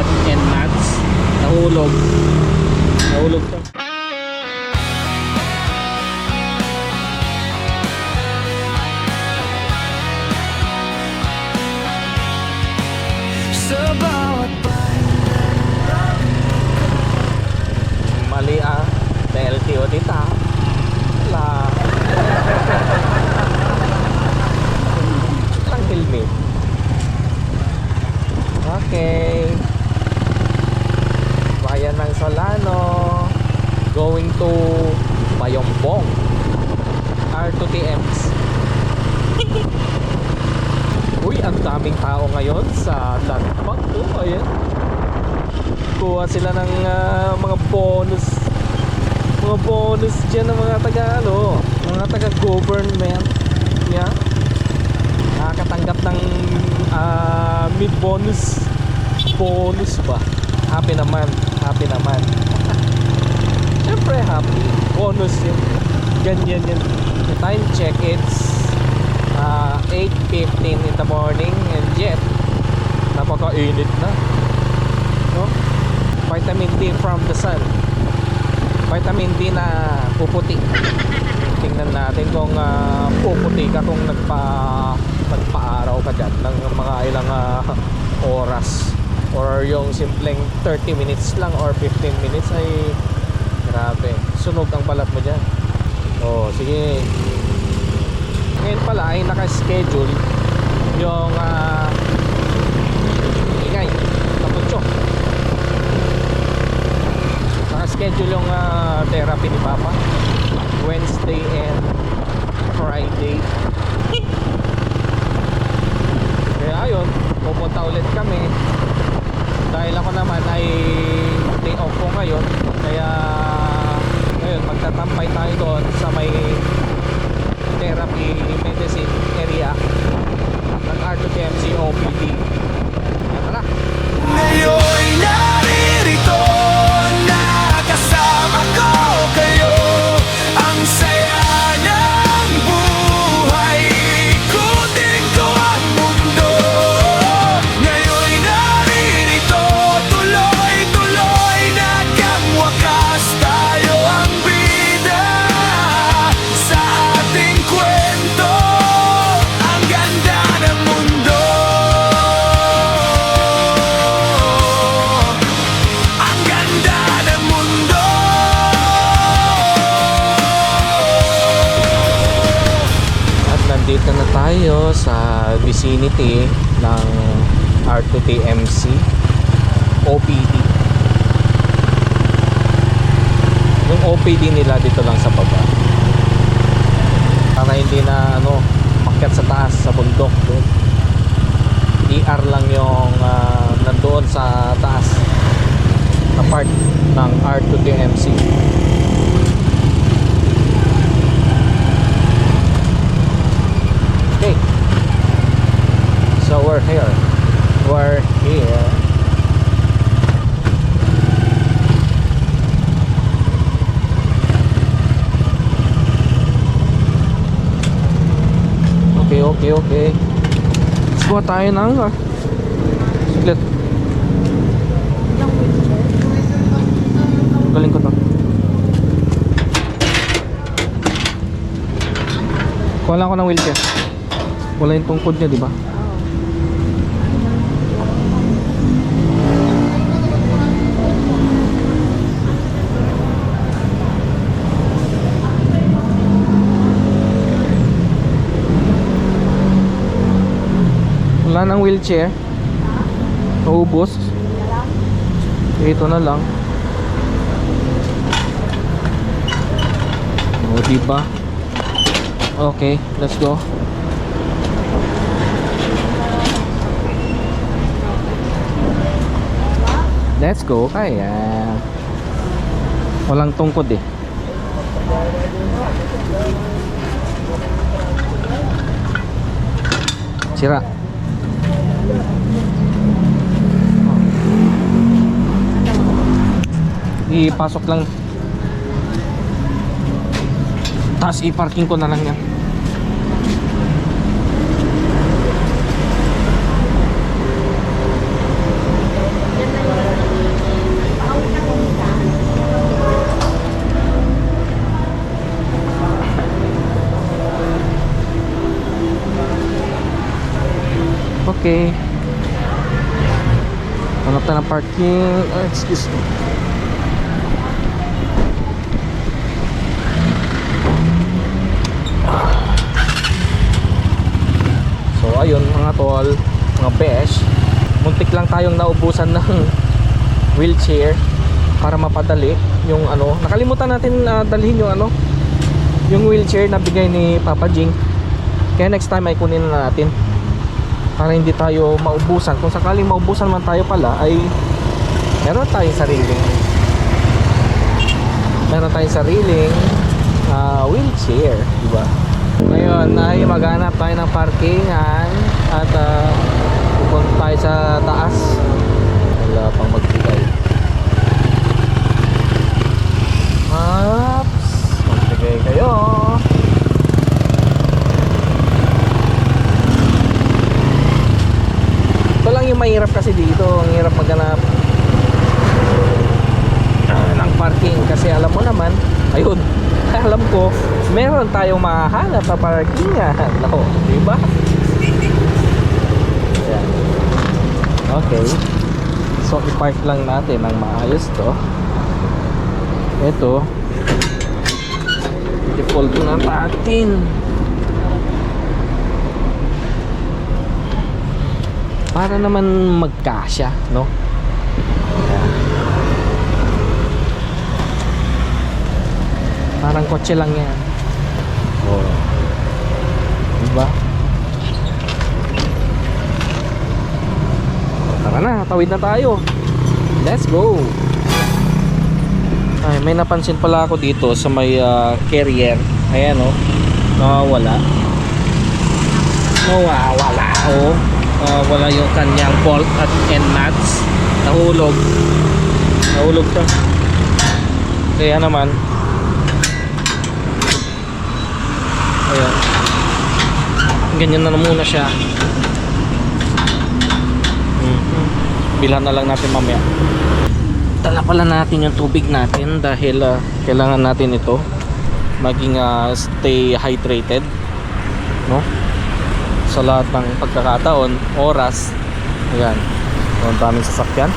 at NMAX. Nahulog to. Mali LTO dito wala lang helmet. Okay, bayan ng Solano going to Bayombong R2TMs. Uy, ang daming tao ngayon sa Danpag. Ayan, kuha sila ng mga bonus dyan ng mga mga taga government. Yeah, nakakatanggap ng mid bonus ba. Happy naman syempre happy, bonus yun. Ganyan yun. The time check, it's 8:15 in the morning, and yet napakainit na, no? Vitamin D from the sun, vitamin D na puputi. Tingnan natin kung puputi ka kung nagpa-araw ka dyan ng mga ilang oras, or yung simpleng 30 minutes lang or 15 minutes ay grabe, sunog ang balat mo dyan. Oh, sige. Ngayon pala ay naka-schedule yung ingay kaputso. Naka-schedule yung therapy ni Papa Wednesday and Friday. Kaya ayun, pupunta ulit kami dahil ako naman ay day off ko ngayon. Kaya ayun, magtatampay tayo doon sa may therapy medicine area ng R2TMC OPD. Tara! Ngayon naririto na kasama ko kayo. Ang saya ng buhay, ikutin ko ang mundo. Ngayon naririto, tuloy-tuloy hanggang wakas. Tayo ang bida sa ating kwento. Ang ganda ng mundo, ang ganda ng mundo. At nandito na tayo sa vicinity ng R2TMC OPD. Yung OPD nila dito lang sa baba, para hindi na makyat sa taas sa bundok doon. ER lang yung nandoon sa taas na part ng R2TMC. Okay, so we're here. Okay. Let's go tayo ng saglit. Galing ko to. Wala ko ng wheelchair. Wala yung tungkod niya, di ba? Wala ng wheelchair. Naubos. Ito na lang. O, diba? Okay, let's go. Let's go. Kaya walang tungkod eh. Sira. Ipasok lang. Tapos i-parking ko na lang yan. Okay. Hanap tayo ng parking. Oh, excuse me. So ayun mga tol, mga besh, muntik lang tayong naubusan ng wheelchair para mapadali yung ano. Nakalimutan natin dalhin yung ano, yung wheelchair na bigay ni Papa Jing. Kaya next time ay kunin na natin para hindi tayo maubusan. Kung sakaling maubusan man tayo pala ay meron tayong sariling wheelchair, di ba? Ngayon ay maghanap tayo ng parkingan at pupunta tayo sa taas. Wala pang magbigay. Maps, magbigay kayo. Ito lang yung mahirap kasi dito. Ang hirap maghanap ng parking kasi alam mo naman, ayun, alam ko meron tayong mahahanap na parkingan. No, diba? Ayan. Okay, so i-park lang natin ng maayos to. Ito i-fold na natin para naman magkasya, no? Ayan. Parang kotse lang yan. Oh. Diba? Tara na, tawid na tayo. Let's go. Ay, may napansin pala ako dito sa may carrier. Ayan oh. Nawawala. Oh. Wala yung kanyang bolt at end nuts. Nahulog to. Kaya naman ayan, ganyan na muna siya. Bilhan na lang natin mamaya. Dala pala natin yung tubig natin dahil kailangan natin ito maging stay hydrated, no? Sa lahat ng pagkakataon, oras. Ayan, ang daming sasakyan.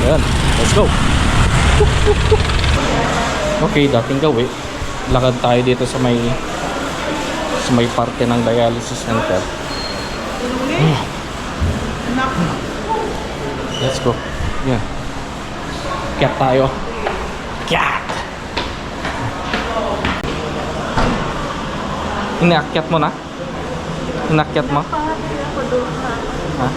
Ayan, let's go. Okay, dating gawin, lakad tayo dito sa may parte ng dialysis center. Let's go. Yeah. Kyat tayo. Kyat. Inakyat mo na? Inakyat mo? Ha?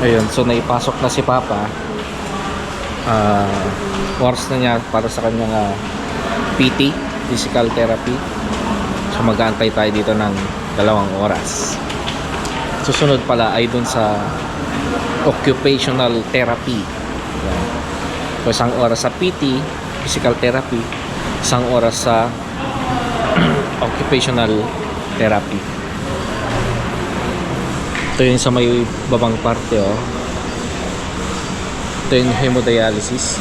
Ayun, so naipasok na si Papa. Oras na niya para sa kanyang PT, physical therapy. So mag-aantay tayo dito ng 2 oras. Susunod pala ay dun sa occupational therapy. Yan. So 1 oras sa PT, physical therapy, 1 oras sa occupational therapy. Ito yung sa may babang parte oh. Ito yung hemodialysis.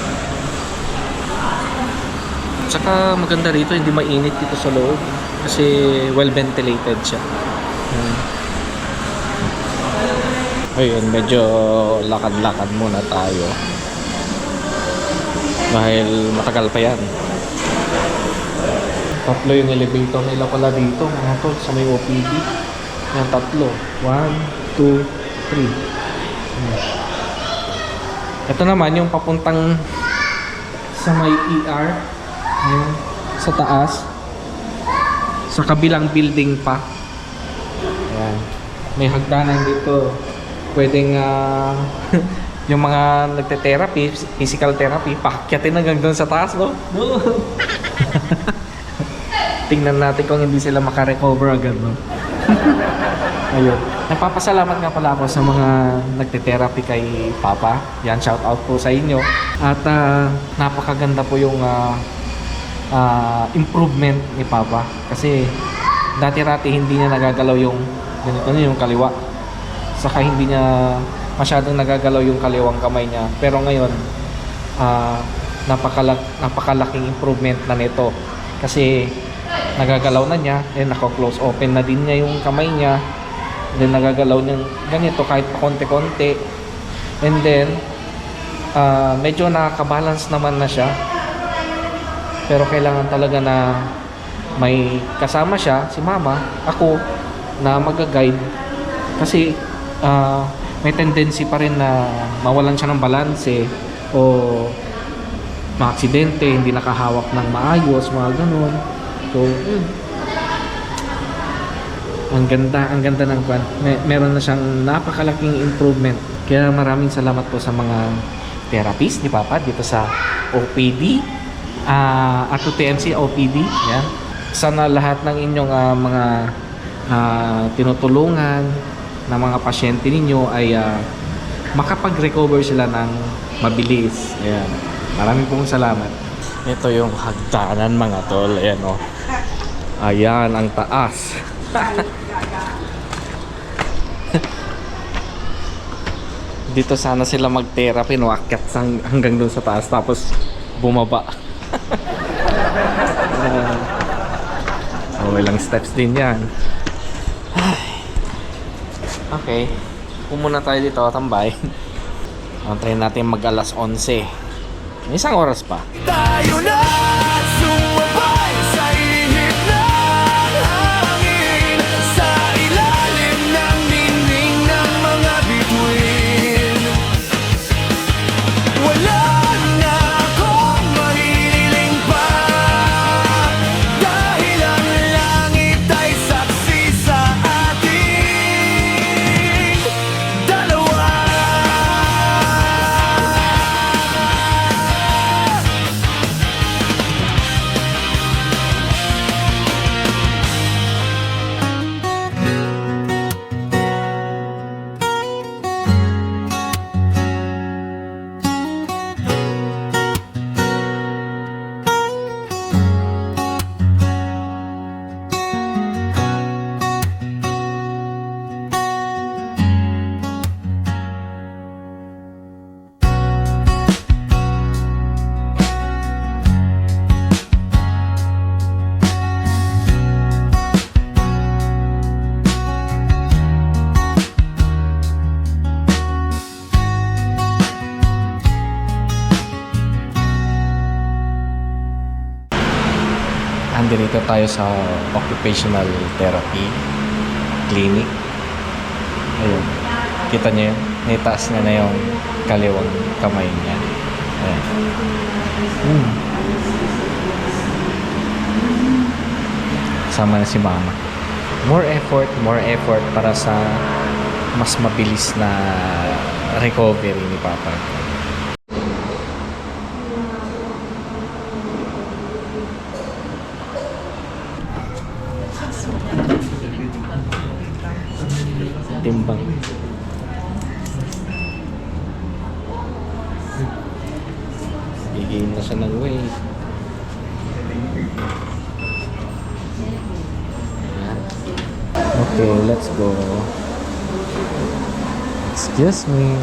Tsaka maganda rito, hindi mainit dito sa loob kasi well ventilated siya. Ayun, medyo lakad-lakad muna tayo dahil matagal pa yan. 3 yung elevator nila pala dito mga tol sa may OPD. Yan 3. 1, 2, 3. Ito naman yung papuntang sa may ER. Ayan, sa taas. Sa kabilang building pa. Ayan. May hagdanan dito. Pwedeng yung mga nagte-therapy, physical therapy, pakyatin hanggang doon sa taas, no? Tingnan natin kung hindi sila makarecover agad, no? Ayun. Nagpapasalamat nga pala ako sa mga nagte-therapy kay Papa. Yan, shout out po sa inyo. At napakaganda po yung improvement ni Papa. Kasi dati-rati hindi niya nagagalaw yung ganito na yung kaliwa. Saka hindi niya masyadong nagagalaw yung kaliwang kamay niya. Pero ngayon, napakalaking improvement na nito. Kasi nagagalaw na niya, and nako-close open na din niya yung kamay niya, then nagagalaw niya ganito kahit pa konti-konti, and then medyo nakaka-balance naman na siya, pero kailangan talaga na may kasama siya, si mama, ako, na mag-guide kasi may tendency pa rin na mawalan siya ng balanse o maaksidente, hindi nakahawak ng maayos, mga ganun. So, ang ganda ng kwan. Meron na siyang napakalaking improvement. Kaya maraming salamat po sa mga therapist ni Papa dito sa OPD, at TMC OPD. Yan. Sana lahat ng inyong mga tinutulungan na mga pasyente ninyo ay makapag-recover sila ng mabilis. Ayan. Maraming pong salamat. Ito yung hagdanan, mga tol. Ayan, oh. Ayan ang taas. Dito sana sila mag-therapy, no? Akyat hanggang doon sa taas, tapos bumaba. Ilang steps din yan. Okay, muna tayo dito, tambay. Antayin natin mag alas 11. May isang oras pa. Tayo na sumabay sa ihip ng hangin, sa ilalim ng dingding ng mga bituin. Wala na akong mahiling pa, dahil ang langit ay saksi sa ating dalawa. Dito tayo sa occupational therapy clinic. Ayun. Kita niyo yun? Naitaas niya na yung kaliwang kamay niya. Ayan. Sama na si mama. More effort para sa mas mabilis na recovery ni Papa. Timbang. Bigyan na siya ng weight. Okay, let's go. Excuse me.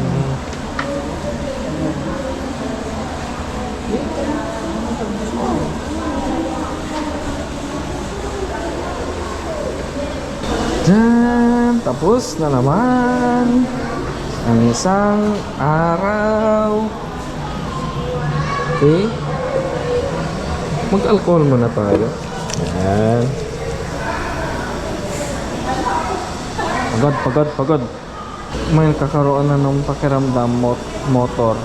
Dan tapos na naman ang isang araw. Okay, mag-alcohol muna tayo. Yan. Pagod. May kakaroon na ng pakiramdam motor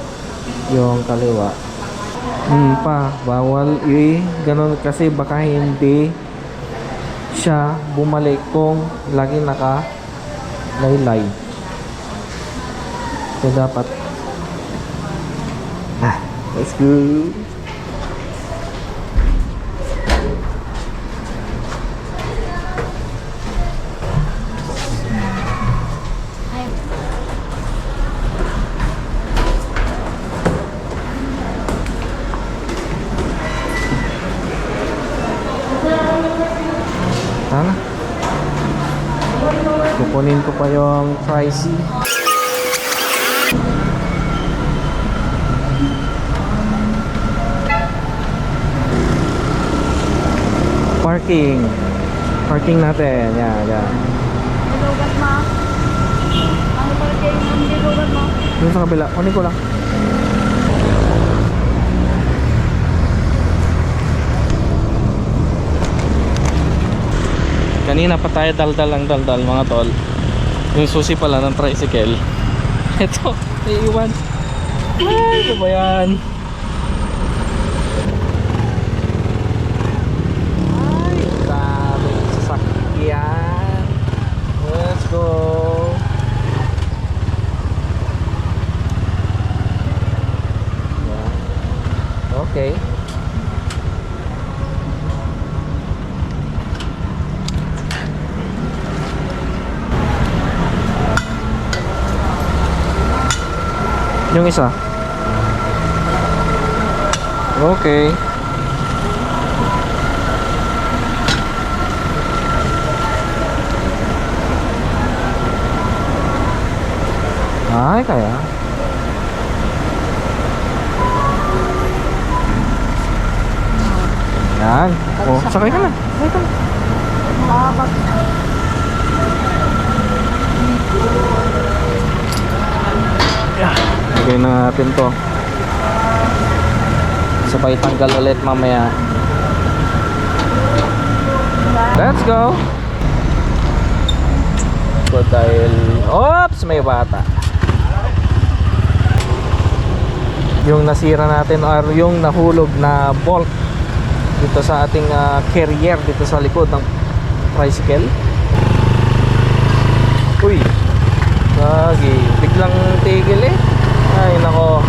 yung kaliwa. Bawal ganun kasi baka hindi siya bumalik kung lagi naka-laylay. So dapat let's go. Tara. Kukunin ko pa yung Tri-C. Parking. Parking natin. Yan, yan. Nilugat mo. Ang parking ng nilugat mo. Doon sa kabila. Kunin ko lang. Kanina pa tayo daldal ang daldal mga tol. Yung susi pala ng tricycle. Ito, naiiwan. Ay, ano ba yan? Ay, daming sasakyan. Let's go. Yan. Okay. Yung isa. Okay. Ay, kaya. Yan. Oh, sakay ka na. Sakay ka na. Bak. Lagay na natin to. Sabay tanggal ulit mamaya. Let's go. Go dahil oops, may bata. Yung nasira natin or yung nahulog na bolt dito sa ating carrier dito sa likod ng tricycle. Uy, lagi biglang tigil eh. Ay nako.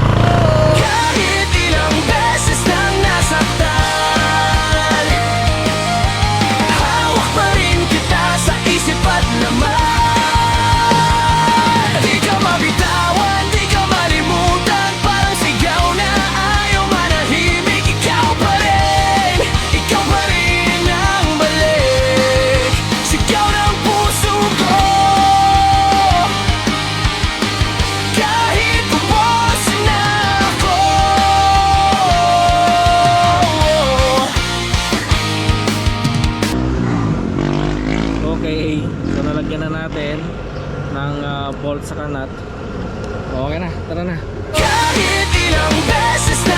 Kahit ilang beses nang nasaktan, hawak pa rin kita sa isip at laman. Di ka mabitawan, di ka malimutan, parang sigaw na ayaw manahimik. Ikaw pa rin ang balik, sigaw ng puso ko. Kahit ubos na ako. Okay, so nalagyan na natin ng bolt sa kanat. Okay na, tara na. Kahit ilang beses na